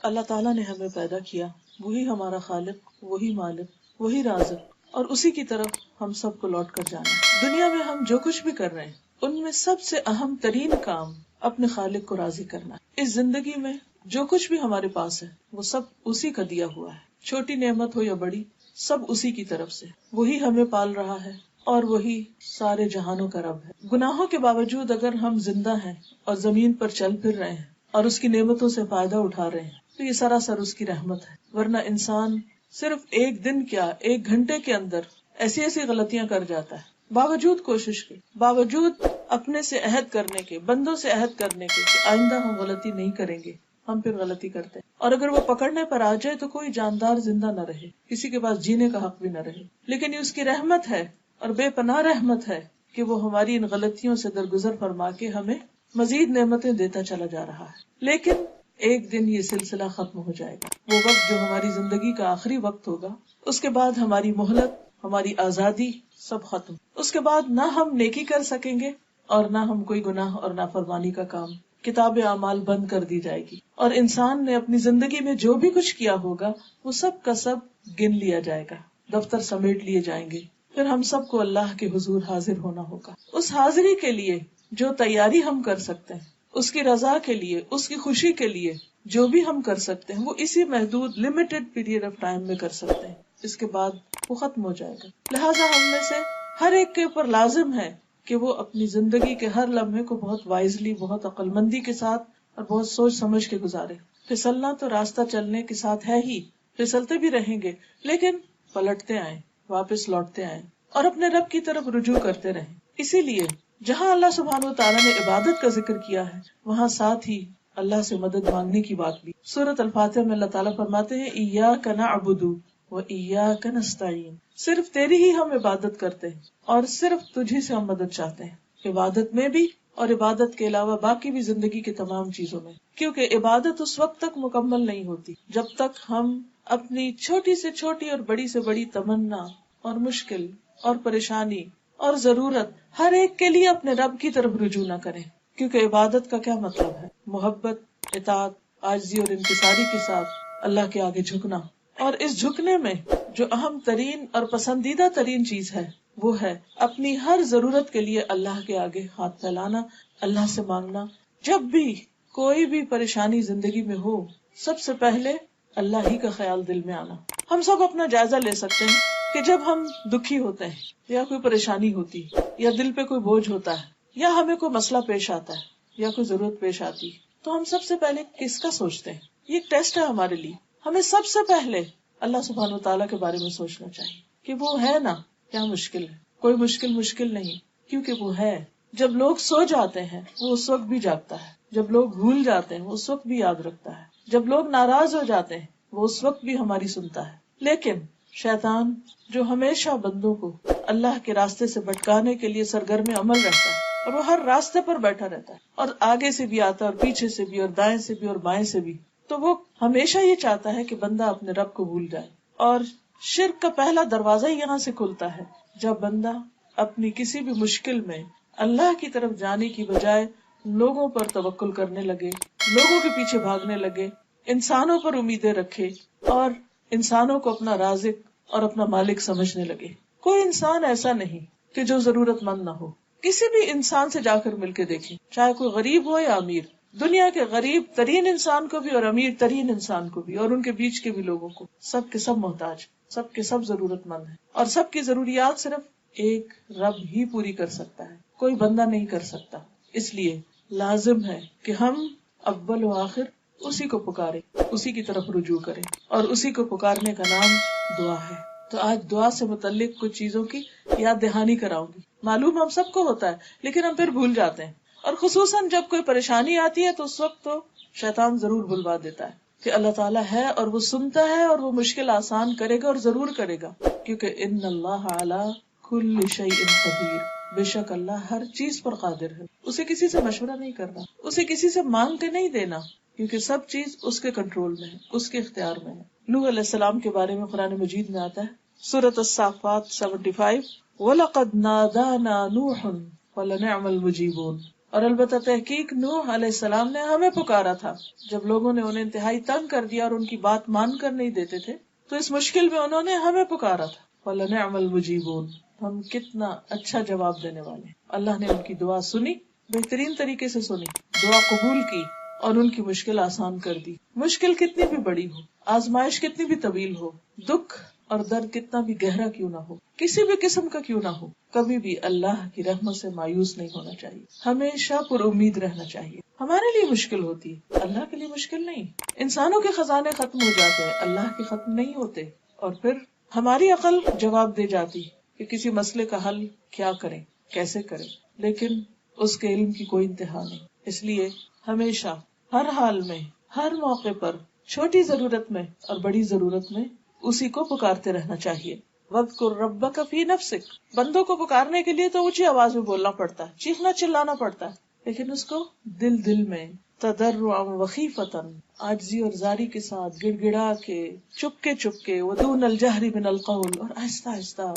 اللہ تعالیٰ نے ہمیں پیدا کیا، وہی ہمارا خالق، وہی مالک، وہی رازق، اور اسی کی طرف ہم سب کو لوٹ کر جانا ہے۔ دنیا میں ہم جو کچھ بھی کر رہے ہیں ان میں سب سے اہم ترین کام اپنے خالق کو راضی کرنا ہے۔ اس زندگی میں جو کچھ بھی ہمارے پاس ہے وہ سب اسی کا دیا ہوا ہے، چھوٹی نعمت ہو یا بڑی، سب اسی کی طرف سے۔ وہی ہمیں پال رہا ہے اور وہی سارے جہانوں کا رب ہے۔ گناہوں کے باوجود اگر ہم زندہ ہیں اور زمین پر چل پھر رہے ہیں اور اس کی نعمتوں سے فائدہ اٹھا رہے ہیں تو یہ سراسر اس کی رحمت ہے، ورنہ انسان صرف ایک دن کیا 1 گھنٹے کے اندر ایسی ایسی غلطیاں کر جاتا ہے، باوجود کوشش کے، باوجود اپنے سے عہد کرنے کے، بندوں سے عہد کرنے کے کہ آئندہ ہم غلطی نہیں کریں گے، ہم پھر غلطی کرتے ہیں، اور اگر وہ پکڑنے پر آ جائے تو کوئی جاندار زندہ نہ رہے، کسی کے پاس جینے کا حق بھی نہ رہے۔ لیکن یہ اس کی رحمت ہے اور بے پناہ رحمت ہے کہ وہ ہماری ان غلطیوں سے درگزر فرما کے ہمیں مزید نعمتیں دیتا چلا جا رہا ہے۔ لیکن ایک دن یہ سلسلہ ختم ہو جائے گا، وہ وقت جو ہماری زندگی کا آخری وقت ہوگا، اس کے بعد ہماری مہلت، ہماری آزادی سب ختم۔ اس کے بعد نہ ہم نیکی کر سکیں گے اور نہ ہم کوئی گناہ اور نافرمانی کا کام۔ کتاب اعمال بند کر دی جائے گی اور انسان نے اپنی زندگی میں جو بھی کچھ کیا ہوگا وہ سب کا سب گن لیا جائے گا، دفتر سمیٹ لیے جائیں گے، پھر ہم سب کو اللہ کے حضور حاضر ہونا ہوگا۔ اس حاضری کے لیے جو تیاری ہم کر سکتے ہیں، اس کی رضا کے لیے، اس کی خوشی کے لیے جو بھی ہم کر سکتے ہیں وہ اسی محدود لمیٹڈ پیریڈ آف ٹائم میں کر سکتے ہیں، اس کے بعد وہ ختم ہو جائے گا۔ لہٰذا ہم میں سے ہر ایک کے اوپر لازم ہے کہ وہ اپنی زندگی کے ہر لمحے کو بہت وائزلی، بہت عقل مندی کے ساتھ اور بہت سوچ سمجھ کے گزارے۔ پھسلنا تو راستہ چلنے کے ساتھ ہے ہی، پھسلتے بھی رہیں گے، لیکن پلٹتے آئیں، واپس لوٹتے آئیں اور اپنے رب کی طرف رجوع کرتے رہیں۔ اسی لیے جہاں اللہ سبحانہ و تعالیٰ نے عبادت کا ذکر کیا ہے وہاں ساتھ ہی اللہ سے مدد مانگنے کی بات بھی۔ سورۃ الفاتحہ میں اللہ تعالیٰ فرماتے ہیں ایاک نعبد وایاک نستعین، صرف تیری ہی ہم عبادت کرتے ہیں اور صرف تجھی سے ہم مدد چاہتے ہیں، عبادت میں بھی اور عبادت کے علاوہ باقی بھی زندگی کی تمام چیزوں میں، کیونکہ عبادت اس وقت تک مکمل نہیں ہوتی جب تک ہم اپنی چھوٹی سے چھوٹی اور بڑی سے بڑی تمنا اور مشکل اور پریشانی اور ضرورت ہر ایک کے لیے اپنے رب کی طرف رجوع نہ کریں۔ کیونکہ عبادت کا کیا مطلب ہے؟ محبت، اطاعت، عاجزی اور انکساری کے ساتھ اللہ کے آگے جھکنا، اور اس جھکنے میں جو اہم ترین اور پسندیدہ ترین چیز ہے وہ ہے اپنی ہر ضرورت کے لیے اللہ کے آگے ہاتھ پھیلانا، اللہ سے مانگنا۔ جب بھی کوئی بھی پریشانی زندگی میں ہو سب سے پہلے اللہ ہی کا خیال دل میں آنا۔ ہم سب اپنا جائزہ لے سکتے ہیں کہ جب ہم دکھی ہوتے ہیں یا کوئی پریشانی ہوتی یا دل پہ کوئی بوجھ ہوتا ہے یا ہمیں کوئی مسئلہ پیش آتا ہے یا کوئی ضرورت پیش آتی تو ہم سب سے پہلے کس کا سوچتے ہیں؟ یہ ایک ٹیسٹ ہے ہمارے لیے۔ ہمیں سب سے پہلے اللہ سبحانہ و تعالیٰ کے بارے میں سوچنا چاہیے کہ وہ ہے نا، کیا مشکل ہے؟ کوئی مشکل نہیں، کیونکہ وہ ہے۔ جب لوگ سو جاتے ہیں وہ اس وقت بھی جاگتا ہے، جب لوگ بھول جاتے ہیں وہ اس وقت بھی یاد رکھتا ہے، جب لوگ ناراض ہو جاتے ہیں وہ اس وقت بھی ہماری سنتا ہے۔ لیکن شیطان جو ہمیشہ بندوں کو اللہ کے راستے سے بھٹکانے کے لیے سرگرم عمل رہتا ہے اور وہ ہر راستے پر بیٹھا رہتا ہے اور آگے سے بھی آتا ہے اور پیچھے سے بھی اور دائیں سے بھی اور بائیں سے بھی، تو وہ ہمیشہ یہ چاہتا ہے کہ بندہ اپنے رب کو بھول جائے۔ اور شرک کا پہلا دروازہ ہی یہاں سے کھلتا ہے جب بندہ اپنی کسی بھی مشکل میں اللہ کی طرف جانے کی بجائے لوگوں پر توکل کرنے لگے، لوگوں کے پیچھے بھاگنے لگے، انسانوں پر امیدیں رکھے اور انسانوں کو اپنا رازق اور اپنا مالک سمجھنے لگے۔ کوئی انسان ایسا نہیں کہ جو ضرورت مند نہ ہو۔ کسی بھی انسان سے جا کر مل کے دیکھیں، چاہے کوئی غریب ہو یا امیر، دنیا کے غریب ترین انسان کو بھی اور امیر ترین انسان کو بھی اور ان کے بیچ کے بھی لوگوں کو، سب کے سب محتاج، سب کے سب ضرورت مند ہیں، اور سب کی ضروریات صرف ایک رب ہی پوری کر سکتا ہے، کوئی بندہ نہیں کر سکتا۔ اس لیے لازم ہے کہ ہم اول و آخر اسی کو پکارے، اسی کی طرف رجوع کریں، اور اسی کو پکارنے کا نام دعا ہے۔ تو آج دعا سے متعلق کچھ چیزوں کی یاد دہانی کراؤں گی۔ معلوم ہم سب کو ہوتا ہے لیکن ہم پھر بھول جاتے ہیں، اور خصوصاً جب کوئی پریشانی آتی ہے تو اس وقت تو شیطان ضرور بھلوا دیتا ہے کہ اللہ تعالیٰ ہے اور وہ سنتا ہے اور وہ مشکل آسان کرے گا اور ضرور کرے گا، کیونکہ ان اللہ علی کل شیء قدیر، بے شک اللہ ہر چیز پر قادر ہے۔ اسے کسی سے مشورہ نہیں کرنا، اسے کسی سے مانگ کے نہیں دینا، کیونکہ سب چیز اس کے کنٹرول میں ہے، اس کے اختیار میں ہے۔ نوح علیہ السلام کے بارے میں قرآن مجید میں آتا ہے، سورۃ الصافات 75، وَلَقَدْ نَادَانَا نُوحٌ وَلَنِعْمَ الْمُجِيبُونَ، اور البتہ تحقیق نوح علیہ السلام نے ہمیں پکارا تھا جب لوگوں نے انہیں انتہائی تنگ کر دیا اور ان کی بات مان کر نہیں دیتے تھے، تو اس مشکل میں انہوں نے ہمیں پکارا تھا. وَلَنِعْمَ الْمُجِيبُونَ، ہم کتنا اچھا جواب دینے والے ہیں. اللہ نے ان کی دعا سنی، بہترین طریقے سے سنی، دعا قبول کی اور ان کی مشکل آسان کر دی. مشکل کتنی بھی بڑی ہو، آزمائش کتنی بھی طویل ہو، دکھ اور درد کتنا بھی گہرا کیوں نہ ہو، کسی بھی قسم کا کیوں نہ ہو، کبھی بھی اللہ کی رحمت سے مایوس نہیں ہونا چاہیے، ہمیشہ پر امید رہنا چاہیے. ہمارے لیے مشکل ہوتی ہے، اللہ کے لیے مشکل نہیں. انسانوں کے خزانے ختم ہو جاتے ہیں، اللہ کے ختم نہیں ہوتے. اور پھر ہماری عقل جواب دے جاتی کہ کسی مسئلے کا حل کیا کریں، کیسے کریں، لیکن اس کے علم کی کوئی انتہا نہیں. اس لیے ہمیشہ، ہر حال میں، ہر موقع پر، چھوٹی ضرورت میں اور بڑی ضرورت میں اسی کو پکارتے رہنا چاہیے. وَاذْكُرْ رَبَّكَ فِي نَفْسِكَ، بندوں کو پکارنے کے لیے تو اونچی آواز میں بولنا پڑتا ہے، چیخنا چلانا پڑتا ہے، لیکن اس کو دل میں تضرعا وخیفتاً، عاجزی اور زاری کے ساتھ، گڑ گڑا کے، چپ کے ودون الجہر من القول، اور آہستہ آہستہ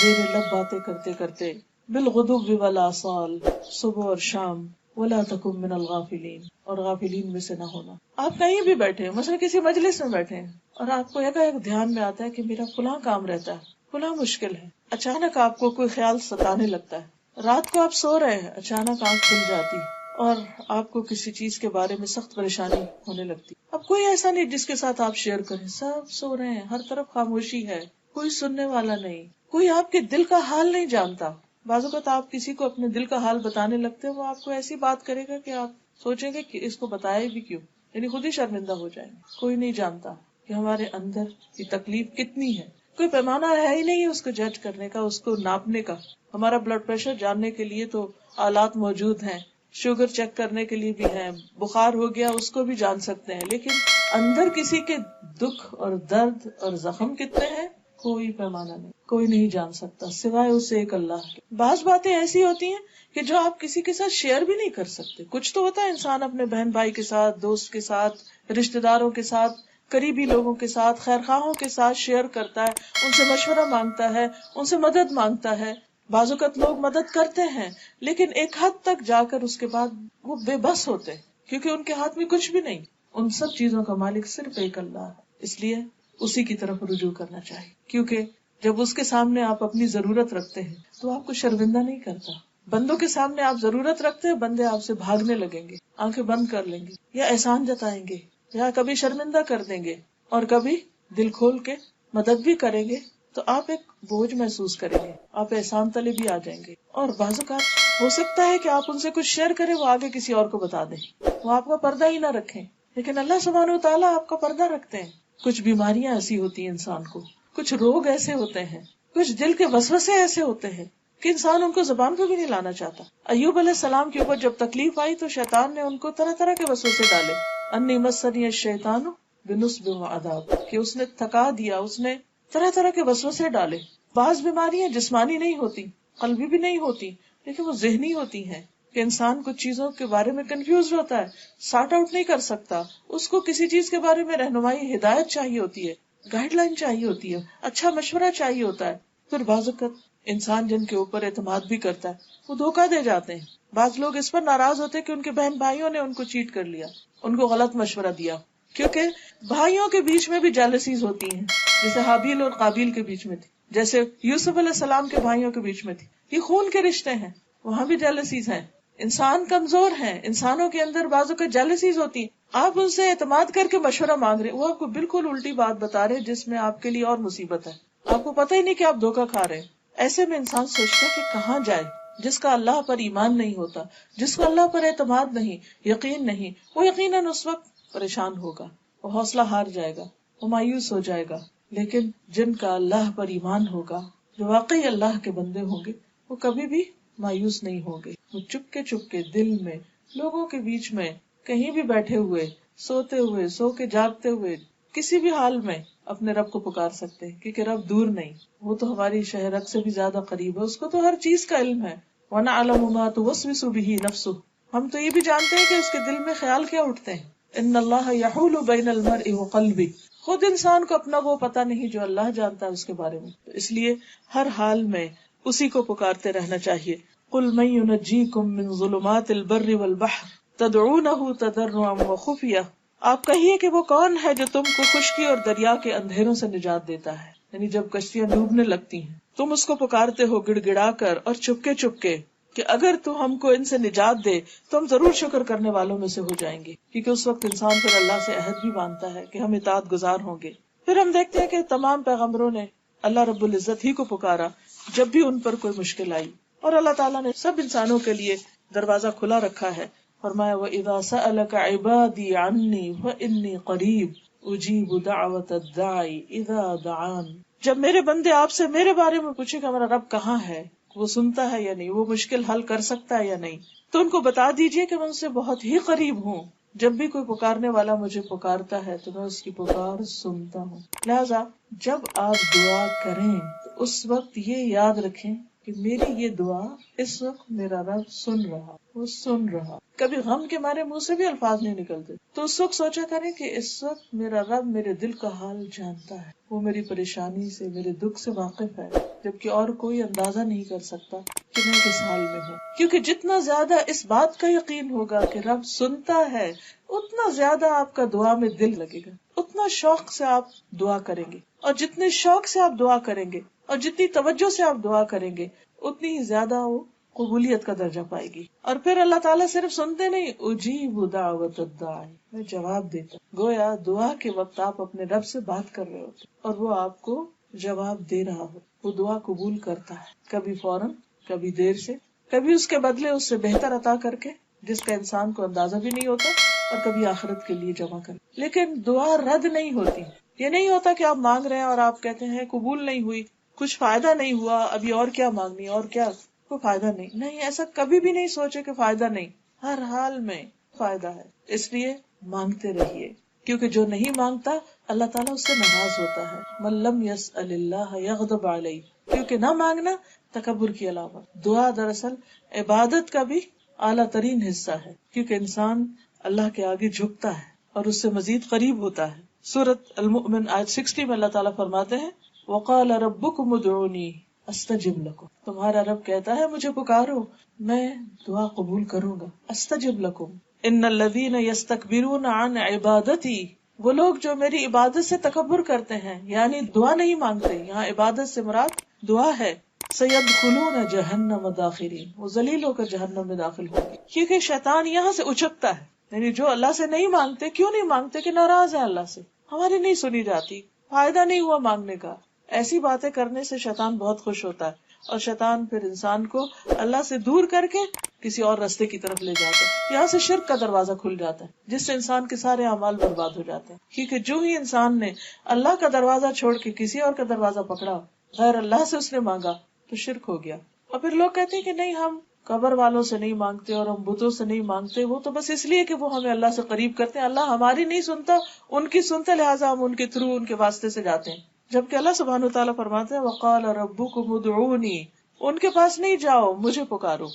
زیر لب باتیں کرتے کرتے، بالغدو والآصال، صبح اور شام، ولا تکن من الغافلین، اور غافلین میں سے نہ ہونا. آپ کہیں بھی بیٹھے ہیں، مثلا کسی مجلس میں بیٹھے ہیں اور آپ کو ایک دھیان میں آتا ہے کہ میرا فلاں کام رہتا ہے، فلاں مشکل ہے، اچانک آپ کو کوئی خیال ستانے لگتا ہے، رات کو آپ سو رہے ہیں، اچانک آنکھ کھل جاتی اور آپ کو کسی چیز کے بارے میں سخت پریشانی ہونے لگتی. اب کوئی ایسا نہیں جس کے ساتھ آپ شیئر کریں، سب سو رہے ہیں، ہر طرف خاموشی ہے، کوئی سننے والا نہیں، کوئی آپ کے دل کا حال نہیں جانتا. بعض اوقات آپ کسی کو اپنے دل کا حال بتانے لگتے ہیں، وہ آپ کو ایسی بات کرے گا کہ آپ سوچیں گے کہ اس کو بتایا بھی کیوں، یعنی خود ہی شرمندہ ہو جائیں گے. کوئی نہیں جانتا کہ ہمارے اندر کی تکلیف کتنی ہے، کوئی پیمانہ ہے ہی نہیں اس کو جج کرنے کا، اس کو ناپنے کا. ہمارا بلڈ پریشر جاننے کے لیے تو آلات موجود ہیں، شوگر چیک کرنے کے لیے بھی ہیں، بخار ہو گیا اس کو بھی جان سکتے ہیں، لیکن اندر کسی کے دکھ اور درد اور زخم کتنے ہیں، کوئی پیمانہ نہیں، کوئی نہیں جان سکتا سوائے اس ایک اللہ کے. بعض باتیں ایسی ہوتی ہیں کہ جو آپ کسی کے ساتھ شیئر بھی نہیں کر سکتے. کچھ تو ہوتا ہے انسان اپنے بہن بھائی کے ساتھ، دوست کے ساتھ، رشتہ داروں کے ساتھ، قریبی لوگوں کے ساتھ، خیر خواہوں کے ساتھ شیئر کرتا ہے، ان سے مشورہ مانگتا ہے، ان سے مدد مانگتا ہے. بعض اوقات لوگ مدد کرتے ہیں لیکن ایک حد تک جا کر اس کے بعد وہ بے بس ہوتے کیونکہ ان کے ہاتھ میں کچھ بھی نہیں. ان سب چیزوں کا مالک صرف ایک اللہ ہے، اس لیے اسی کی طرف رجوع کرنا چاہیے. کیونکہ جب اس کے سامنے آپ اپنی ضرورت رکھتے ہیں تو آپ کو شرمندہ نہیں کرتا. بندوں کے سامنے آپ ضرورت رکھتے ہیں، بندے آپ سے بھاگنے لگیں گے، آنکھیں بند کر لیں گے، یا احسان جتائیں گے، یا کبھی شرمندہ کر دیں گے، اور کبھی دل کھول کے مدد بھی کریں گے. تو آپ ایک بوجھ محسوس کریں گے، آپ احسان تلے بھی آ جائیں گے. اور بعض اوقات ہو سکتا ہے کہ آپ ان سے کچھ شیئر کریں، وہ آگے کسی اور کو بتا دیں، وہ آپ کا پردہ ہی نہ رکھیں. لیکن اللہ سبحانہ وتعالیٰ آپ کا پردہ رکھتے ہیں. کچھ بیماریاں ایسی ہوتی ہیں انسان کو، کچھ روگ ایسے ہوتے ہیں، کچھ دل کے وسوسے ایسے ہوتے ہیں کہ انسان ان کو زبان پہ بھی نہیں لانا چاہتا. ایوب علیہ السلام کے اوپر جب تکلیف آئی تو شیطان نے ان کو طرح طرح کے وسوسے ڈالے. انی مسنی الشیطان بنصب وعذاب، کہ اس نے تھکا دیا، اس نے طرح طرح کے وسوسے ڈالے. بعض بیماریاں جسمانی نہیں ہوتی، قلبی بھی نہیں ہوتی، لیکن وہ ذہنی ہوتی ہیں کہ انسان کچھ چیزوں کے بارے میں کنفیوز ہوتا ہے، سارٹ آؤٹ نہیں کر سکتا. اس کو کسی چیز کے بارے میں رہنمائی، ہدایت چاہیے ہوتی ہے، گائیڈ لائن چاہیے ہوتی ہے، اچھا مشورہ چاہیے ہوتا ہے. پھر بعض اوقات انسان جن کے اوپر اعتماد بھی کرتا ہے وہ دھوکہ دے جاتے ہیں. بعض لوگ اس پر ناراض ہوتے ہیں کہ ان کے بہن بھائیوں نے ان کو چیٹ کر لیا، ان کو غلط مشورہ دیا. کیونکہ بھائیوں کے بیچ میں بھی جیلسیز ہوتی ہیں، جیسے حابیل اور قابیل کے بیچ میں تھی، جیسے یوسف علیہ السلام کے بھائیوں کے بیچ میں تھی. یہ خون کے رشتے ہیں، وہاں بھی جیلسیز ہیں. انسان کمزور ہیں، انسانوں کے اندر بعضوں کا جیلسیز ہوتی. آپ ان سے اعتماد کر کے مشورہ مانگ رہے، وہ آپ کو بالکل الٹی بات بتا رہے جس میں آپ کے لیے اور مصیبت ہے. آپ کو پتہ ہی نہیں کہ آپ دھوکہ کھا رہے ہیں. ایسے میں انسان سوچتا ہے کہ کہاں جائے. جس کا اللہ پر ایمان نہیں ہوتا، جس کو اللہ پر اعتماد نہیں، یقین نہیں، وہ یقیناً اس وقت پریشان ہوگا، وہ حوصلہ ہار جائے گا، وہ مایوس ہو جائے گا. لیکن جن کا اللہ پر ایمان ہوگا، جو واقعی اللہ کے بندے ہوں گے، وہ کبھی بھی مایوس نہیں ہوں گے. وہ چپ کے دل میں، لوگوں کے بیچ میں، کہیں بھی بیٹھے ہوئے، سوتے ہوئے، سو کے جاگتے ہوئے، کسی بھی حال میں اپنے رب کو پکار سکتے ہیں. کیونکہ رب دور نہیں، وہ تو ہماری شہرت سے بھی زیادہ قریب ہے، اس کو تو ہر چیز کا علم ہے. وَنَعْلَمُ مَا تُوَسْوِسُ بِهِ نَفْسُهُ، ہم تو یہ بھی جانتے ہیں کہ اس کے دل میں خیال کیا اٹھتے ہیں. إِنَّ اللَّهَ يَحُولُ بَيْنَ الْمَرْءِ وَقَلْبِهِ، خود انسان کو اپنا وہ پتہ نہیں جو اللہ جانتا ہے اس کے بارے میں. تو اس لیے ہر حال میں اسی کو پکارتے رہنا چاہیے. قل من ينجيكم من ظلمات البر والبحر تدعونه تضرعا وخفيا. آپ کہیے کہ وہ کون ہے جو تم کو خشکی اور دریا کے اندھیروں سے نجات دیتا ہے. یعنی جب کشتیاں ڈوبنے لگتی ہیں تم اس کو پکارتے ہو گڑ گڑا کر اور چپکے چپکے کہ اگر تو ہم کو ان سے نجات دے تو ہم ضرور شکر کرنے والوں میں سے ہو جائیں گے. کیونکہ اس وقت انسان پھر اللہ سے عہد بھی مانتا ہے کہ ہم اطاعت گزار ہوں گے. پھر ہم دیکھتے ہیں کہ تمام پیغمبروں نے اللہ رب العزت ہی کو پکارا جب بھی ان پر کوئی مشکل آئی، اور اللہ تعالیٰ نے سب انسانوں کے لیے دروازہ کھلا رکھا ہے. فرمایا وَإِذَا سَأَلَكَ عِبَادِي عَنِّي فَإِنِّي قَرِيبٌ أُجِيبُ دَعْوَةَ الدَّاعِ إِذَا دَعَانِ. جب میرے بندے آپ سے میرے بارے میں پوچھے کہ ہمارا رب کہاں ہے، وہ سنتا ہے یا نہیں، وہ مشکل حل کر سکتا ہے یا نہیں، تو ان کو بتا دیجئے کہ میں ان سے بہت ہی قریب ہوں. جب بھی کوئی پکارنے والا مجھے پکارتا ہے تو میں اس کی پکار سنتا ہوں. لہذا جب آپ دعا کریں تو اس وقت یہ یاد رکھیں کہ میری یہ دعا اس وقت میرا رب سن رہا، وہ سن رہا. کبھی غم کے مارے منہ سے بھی الفاظ نہیں نکلتے تو اس وقت سوچا کریں کہ اس وقت میرا رب میرے دل کا حال جانتا ہے، وہ میری پریشانی سے، میرے دکھ سے واقف ہے، جبکہ اور کوئی اندازہ نہیں کر سکتا کہ میں کس حال میں ہوں. کیونکہ جتنا زیادہ اس بات کا یقین ہوگا کہ رب سنتا ہے اتنا زیادہ آپ کا دعا میں دل لگے گا، اتنا شوق سے آپ دعا کریں گے، اور جتنے شوق سے آپ دعا کریں گے اور جتنی توجہ سے آپ دعا کریں گے اتنی ہی زیادہ وہ قبولیت کا درجہ پائے گی. اور پھر اللہ تعالیٰ صرف سنتے نہیں، اجیب دعوت الداعی، میں جواب دیتا. گویا دعا کے وقت آپ اپنے رب سے بات کر رہے ہوتے اور وہ آپ کو جواب دے رہا ہو. وہ دعا قبول کرتا ہے، کبھی فوراً، کبھی دیر سے، کبھی اس کے بدلے اس سے بہتر عطا کر کے جس کا انسان کو اندازہ بھی نہیں ہوتا، اور کبھی آخرت کے لیے جمع کر. لیکن دعا رد نہیں ہوتی. یہ نہیں ہوتا کہ آپ مانگ رہے ہیں اور آپ کہتے ہیں قبول نہیں ہوئی، کچھ فائدہ نہیں ہوا، ابھی اور کیا مانگنی، اور کیا، کوئی فائدہ نہیں. نہیں، ایسا کبھی بھی نہیں سوچے کہ فائدہ نہیں، ہر حال میں فائدہ ہے. اس لیے مانگتے رہیے، کیونکہ جو نہیں مانگتا اللہ تعالیٰ اس سے ناراض ہوتا ہے. من لم یسأل اللہ یغضب علیہ. کیونکہ نہ مانگنا تکبر کی علامت. دعا دراصل عبادت کا بھی اعلیٰ ترین حصہ ہے، کیونکہ انسان اللہ کے آگے جھکتا ہے اور اس سے مزید قریب ہوتا ہے. سورۃ المؤمن آیت 60 میں اللہ تعالیٰ فرماتے ہیں وقال ربکم ادعونی استجب لکم. تمہارا رب کہتا ہے مجھے پکارو، میں دعا قبول کروں گا. استجب لکم. ان الذین یستکبرون عن عبادتی. وہ لوگ جو میری عبادت سے تکبر کرتے ہیں، یعنی دعا نہیں مانگتے، یہاں عبادت سے مراد دعا ہے. سیدخلون جہنم داخرین. وہ ذلیل ہو کر جہنم میں داخل ہوں گے. کیونکہ شیطان یہاں سے اچکتا ہے. یعنی جو اللہ سے نہیں مانگتے، کیوں نہیں مانگتے؟ کہ ناراض ہے اللہ سے، ہماری نہیں سنی جاتی، فائدہ نہیں ہوا مانگنے کا. ایسی باتیں کرنے سے شیطان بہت خوش ہوتا ہے، اور شیطان پھر انسان کو اللہ سے دور کر کے کسی اور راستے کی طرف لے جاتا ہے. یہاں سے شرک کا دروازہ کھل جاتا ہے، جس سے انسان کے سارے اعمال برباد ہو جاتے ہیں. کیونکہ جو ہی انسان نے اللہ کا دروازہ چھوڑ کے کسی اور کا دروازہ پکڑا، غیر اللہ سے اس نے مانگا، تو شرک ہو گیا. اور پھر لوگ کہتے ہیں کہ نہیں، ہم قبر والوں سے نہیں مانگتے اور ہم بتوں سے نہیں مانگتے، وہ تو بس اس لیے کہ وہ ہمیں اللہ سے قریب کرتے ہیں. اللہ ہماری نہیں سنتا، ان کی سنتا، لہٰذا ہم ان کے تھرو، ان کے واسطے سے جاتے ہیں. جبکہ اللہ سبحانہ وتعالیٰ فرماتے ہیں وقال ربکم ادعونی. ان کے پاس نہیں جاؤ، مجھے پکارو.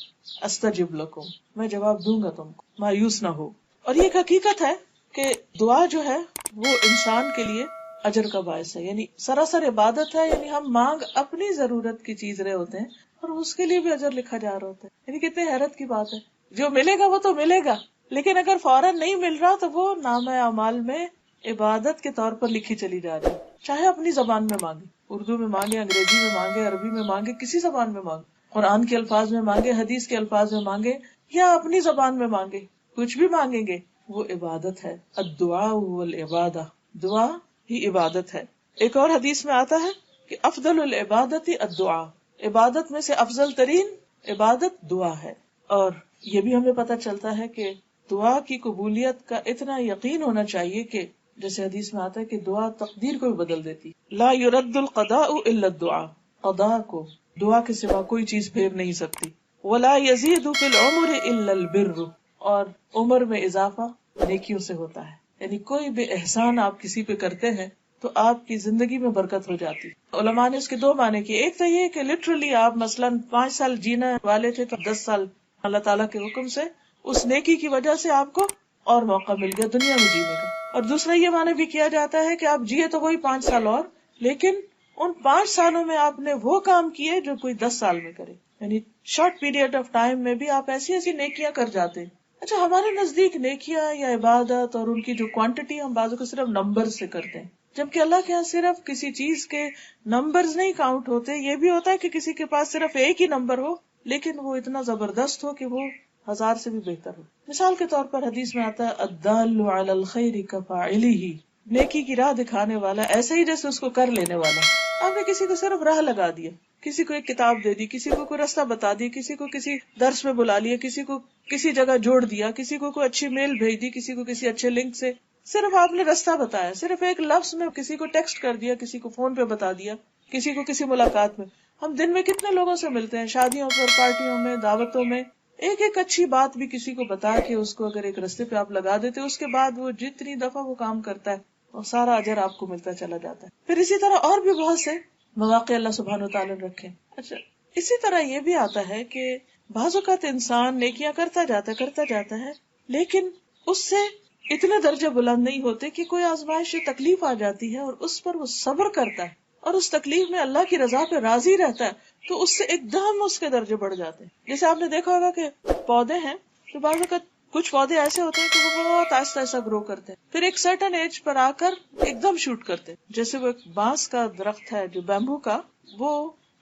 استجب لکم، میں جواب دوں گا تم کو. مایوس نہ ہو. اور یہ ایک حقیقت ہے کہ دعا جو ہے وہ انسان کے لیے اجر کا باعث ہے. یعنی سراسر عبادت ہے، یعنی ہم مانگ اپنی ضرورت کی چیز رہے ہوتے ہیں اور اس کے لیے بھی اجر لکھا جا رہا ہوتا ہے. یعنی کتنے حیرت کی بات ہے. جو ملے گا وہ تو ملے گا، لیکن اگر فوراً نہیں مل رہا تو وہ نامہ اعمال میں عبادت کے طور پر لکھی چلی جا رہی. چاہے اپنی زبان میں مانگے، اردو میں مانگے، انگریزی میں مانگے، عربی میں مانگے، کسی زبان میں مانگے، قرآن کے الفاظ میں مانگے، حدیث کے الفاظ میں مانگے، یا اپنی زبان میں مانگے، کچھ بھی مانگیں گے وہ عبادت ہے. الدعاء والعبادہ، دعا ہی عبادت ہے. ایک اور حدیث میں آتا ہے کہ افضل العبادت الدعاء. عبادت میں سے افضل ترین عبادت دعا ہے. اور یہ بھی ہمیں پتہ چلتا ہے کہ دعا کی قبولیت کا اتنا یقین ہونا چاہیے کہ جیسے حدیث میں آتا ہے کہ دعا تقدیر کو بھی بدل دیتی. لا يرد القضاء الا الدعاء. قضاء کو دعا کے سوا کوئی چیز پھیر نہیں سکتی. ولا يزيد في العمر الا البر. اور عمر میں اضافہ نیکیوں سے ہوتا ہے. یعنی کوئی بھی احسان آپ کسی پہ کرتے ہیں تو آپ کی زندگی میں برکت ہو جاتی. علماء نے اس کے دو معنی کیے. ایک تو یہ کہ لٹرلی آپ مثلاً 5 سال جینے والے تھے تو 10 سال اللہ تعالیٰ کے حکم سے اس نیکی کی وجہ سے آپ کو اور موقع مل گیا دنیا میں جینے کا. اور دوسرا یہ معنی بھی کیا جاتا ہے کہ آپ جیے تو وہی 5 سال اور، لیکن ان 5 سالوں میں آپ نے وہ کام کیے جو کوئی 10 سال میں کرے. یعنی شارٹ پیریڈ آف ٹائم میں بھی آپ ایسی ایسی نیکیاں کر جاتے ہیں. اچھا، ہمارے نزدیک نیکیاں یا عبادت اور ان کی جو کوانٹٹی ہم بعضوں کو صرف نمبر سے کرتے ہیں، جبکہ اللہ کے یہاں صرف کسی چیز کے نمبرز نہیں کاؤنٹ ہوتے. یہ بھی ہوتا ہے کہ کسی کے پاس صرف ایک ہی نمبر ہو لیکن وہ اتنا زبردست ہو کہ وہ 1000 سے بھی بہتر ہو. مثال کے طور پر حدیث میں آتا ہے الدال علی الخیر کفاعلہ، نیکی کی راہ دکھانے والا ایسے ہی جیسے اس کو کر لینے والا. آپ نے کسی کو صرف راہ لگا دیا، کسی کو ایک کتاب دے دی، کسی کو کوئی راستہ بتا دی، کسی کو کسی درس میں بلا لیا، کسی کو کسی جگہ جوڑ دیا، کسی کو کوئی اچھی میل بھیج دی، کسی کو کسی اچھے لنک سے، صرف آپ نے راستہ بتایا، صرف ایک لفظ میں کسی کو ٹیکسٹ کر دیا، کسی کو فون پہ بتا دیا، کسی کو کسی ملاقات میں. ہم دن میں کتنے لوگوں سے ملتے ہیں، شادیوں پر، پارٹیوں میں، دعوتوں میں. ایک ایک اچھی بات بھی کسی کو بتا کے اس کو اگر ایک راستے پہ آپ لگا دیتے، اس کے بعد وہ جتنی دفعہ وہ کام کرتا ہے اور سارا اجر آپ کو ملتا چلا جاتا ہے. پھر اسی طرح اور بھی بہت سے مواقع اللہ سبحانہ وتعالی نے رکھے. اچھا، اسی طرح یہ بھی آتا ہے کہ بعض اوقات انسان نیکیاں کرتا جاتا ہے لیکن اس سے اتنے درجے بلند نہیں ہوتے کہ کوئی آزمائش یا تکلیف آ جاتی ہے اور اس پر وہ صبر کرتا ہے اور اس تکلیف میں اللہ کی رضا پہ راضی رہتا ہے تو اس سے ایک دم اس کے درجے بڑھ جاتے ہیں. جیسے آپ نے دیکھا ہوگا کہ پودے ہیں تو بعض اوقات کچھ پودے ایسے ہوتے ہیں کہ وہ بہت آہستہ آہستہ گرو کرتے ہیں، پھر ایک سرٹن ایج پر آ کر ایک دم شوٹ کرتے ہیں. جیسے وہ ایک بانس کا درخت ہے جو بیمبو کا، وہ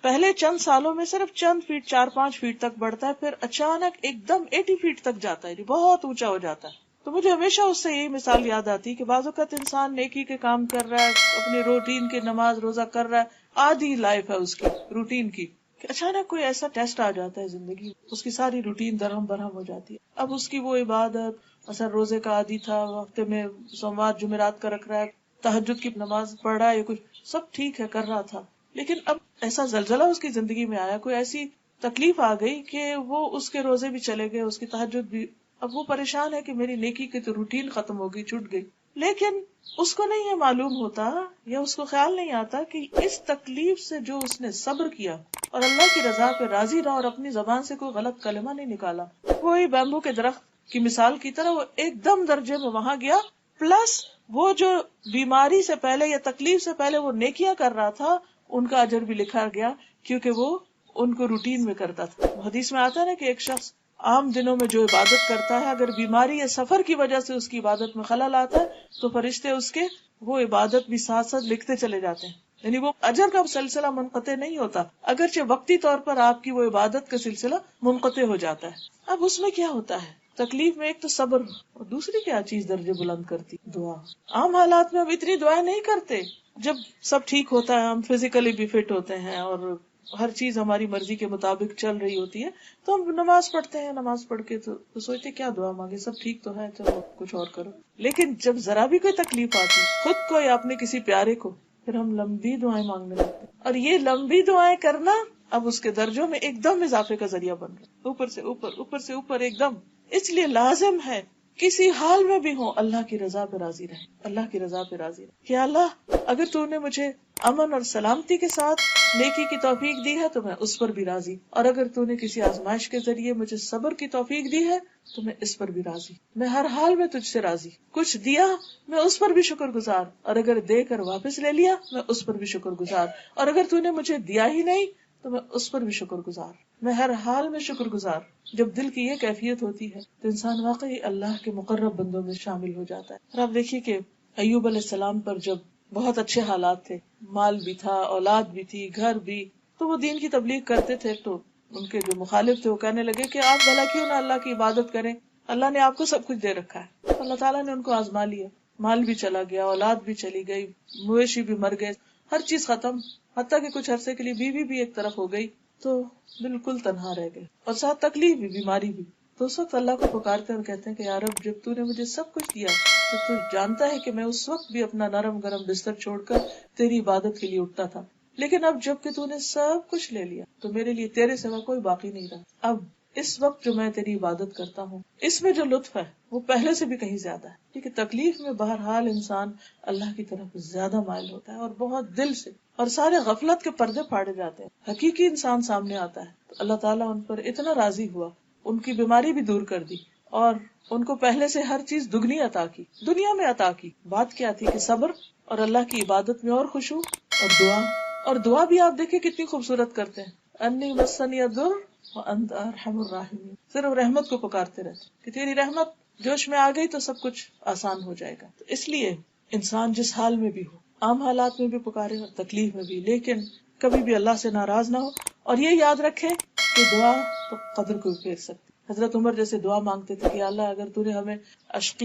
پہلے چند سالوں میں صرف چند فیٹ، 4-5 فیٹ تک بڑھتا ہے، پھر اچانک ایک دم 80 فیٹ تک جاتا ہے، بہت اونچا ہو جاتا ہے. تو مجھے ہمیشہ اس سے یہی مثال یاد آتی کہ بعض اوقات انسان نیکی کے کام کر رہا ہے، اپنے روٹین کی نماز روزہ کر رہا ہے، آدھی لائف ہے اس کی روٹین کی، کہ اچانک کوئی ایسا ٹیسٹ آ جاتا ہے زندگی، اس کی ساری روٹین درہم برہم ہو جاتی ہے. اب اس کی وہ عبادت، مثلا روزے کا عادی تھا، ہفتے میں سوموار جمعرات کا رکھ رہا ہے، تہجد کی نماز پڑھ رہا ہے، یا کچھ سب ٹھیک ہے کر رہا تھا، لیکن اب ایسا زلزلہ اس کی زندگی میں آیا، کوئی ایسی تکلیف آ گئی کہ وہ اس کے روزے بھی چلے گئے، اس کی تہجد بھی. اب وہ پریشان ہے کہ میری نیکی کی تو روٹین ختم ہو گئی، چھوٹ گئی. لیکن اس کو نہیں یہ معلوم ہوتا یا اس کو خیال نہیں آتا کہ اس تکلیف سے جو اس نے صبر کیا اور اللہ کی رضا پہ راضی رہا اور اپنی زبان سے کوئی غلط کلمہ نہیں نکالا، وہی بیمبو کے درخت کی مثال کی طرح وہ ایک دم درجے میں وہاں گیا، پلس وہ جو بیماری سے پہلے یا تکلیف سے پہلے وہ نیکیاں کر رہا تھا ان کا اجر بھی لکھا گیا کیونکہ وہ ان کو روٹین میں کرتا تھا. حدیث میں آتا ہے نا کہ ایک شخص عام دنوں میں جو عبادت کرتا ہے، اگر بیماری یا سفر کی وجہ سے اس کی عبادت میں خلل آتا ہے تو فرشتے اس کے وہ عبادت بھی ساتھ ساتھ لکھتے چلے جاتے ہیں، یعنی وہ اجر کا سلسلہ منقطع نہیں ہوتا، اگرچہ وقتی طور پر آپ کی وہ عبادت کا سلسلہ منقطع ہو جاتا ہے. اب اس میں کیا ہوتا ہے، تکلیف میں ایک تو صبر اور دوسری کیا چیز درجے بلند کرتی، دعا. عام حالات میں ہم اتنی دعائیں نہیں کرتے، جب سب ٹھیک ہوتا ہے، ہم فزیکلی بھی فٹ ہوتے ہیں اور ہر چیز ہماری مرضی کے مطابق چل رہی ہوتی ہے تو ہم نماز پڑھتے ہیں، نماز پڑھ کے تو سوچتے کیا دعا مانگے، سب ٹھیک تو ہے، چلو کچھ اور کرو. لیکن جب ذرا بھی کوئی تکلیف آتی خود کو یا اپنے کسی پیارے کو، پھر ہم لمبی دعائیں مانگنے لگتے ہیں، اور یہ لمبی دعائیں کرنا اب اس کے درجوں میں ایک دم اضافے کا ذریعہ بن رہا، اوپر سے اوپر، اوپر سے اوپر ایک دم. اس لیے لازم ہے کسی حال میں بھی ہو اللہ کی رضا پہ راضی رہے، اللہ کی رضا پہ راضی رہے کہ اللہ اگر تو نے مجھے امن اور سلامتی کے ساتھ نیکی کی توفیق دی ہے تو میں اس پر بھی راضی، اور اگر تو نے کسی آزمائش کے ذریعے مجھے صبر کی توفیق دی ہے تو میں اس پر بھی راضی، میں ہر حال میں تجھ سے راضی. کچھ دیا میں اس پر بھی شکر گزار، اور اگر دے کر واپس لے لیا میں اس پر بھی شکر گزار، اور اگر تو نے مجھے دیا ہی نہیں تو میں اس پر بھی شکر گزار، میں ہر حال میں شکر گزار. جب دل کی یہ کیفیت ہوتی ہے تو انسان واقعی اللہ کے مقرب بندوں میں شامل ہو جاتا ہے. اور آپ دیکھیے کہ ایوب علیہ السلام پر جب بہت اچھے حالات تھے، مال بھی تھا، اولاد بھی تھی، گھر بھی، تو وہ دین کی تبلیغ کرتے تھے تو ان کے جو مخالف تھے وہ کہنے لگے کہ آپ بھلا کیوں نہ اللہ کی عبادت کریں، اللہ نے آپ کو سب کچھ دے رکھا ہے. اللہ تعالیٰ نے ان کو آزما لیا، مال بھی چلا گیا، اولاد بھی چلی گئی، مویشی بھی مر گئے، ہر چیز ختم، حتیٰ کہ کچھ عرصے کے لیے بیوی بھی ایک طرف ہو گئی تو بالکل تنہا رہ گئے، اور ساتھ تکلیف بھی، بیماری بھی. تو اس وقت اللہ کو پکارتے اور کہتے ہیں کہ یا رب جب تو نے مجھے سب کچھ دیا تو تو جانتا ہے کہ میں اس وقت بھی اپنا نرم گرم بستر چھوڑ کر تیری عبادت کے لیے اٹھتا تھا، لیکن اب جب کہ تو نے سب کچھ لے لیا تو میرے لیے تیرے سوا کوئی باقی نہیں رہا. اب اس وقت جو میں تیری عبادت کرتا ہوں اس میں جو لطف ہے وہ پہلے سے بھی کہیں زیادہ ہے، کیونکہ تکلیف میں بہرحال انسان اللہ کی طرف زیادہ مائل ہوتا ہے اور بہت دل سے، اور سارے غفلت کے پردے پھاڑے جاتے ہیں، حقیقی انسان سامنے آتا ہے. تو اللہ تعالیٰ ان پر اتنا راضی ہوا، ان کی بیماری بھی دور کر دی اور ان کو پہلے سے ہر چیز دگنی عطا کی، دنیا میں عطا کی. بات کیا تھی کہ صبر اور اللہ کی عبادت میں اور خشوع اور دعا. اور دعا بھی آپ دیکھیں کتنی خوبصورت کرتے ہیں. انی مسنی الضر وانت ارحم الراحمین، صرف رحمت کو پکارتے رہتے کہ تیری رحمت جوش میں آ گئی تو سب کچھ آسان ہو جائے گا. تو اس لیے انسان جس حال میں بھی ہو، عام حالات میں بھی پکارے اور تکلیف میں بھی، لیکن کبھی بھی اللہ سے ناراض نہ ہو. اور یہ یاد رکھے کہ دعا تو قدر کو پھیر سکتی. حضرت عمر جیسے دعا مانگتے تھے کہ اللہ اگر تو نے ہمیں اشقی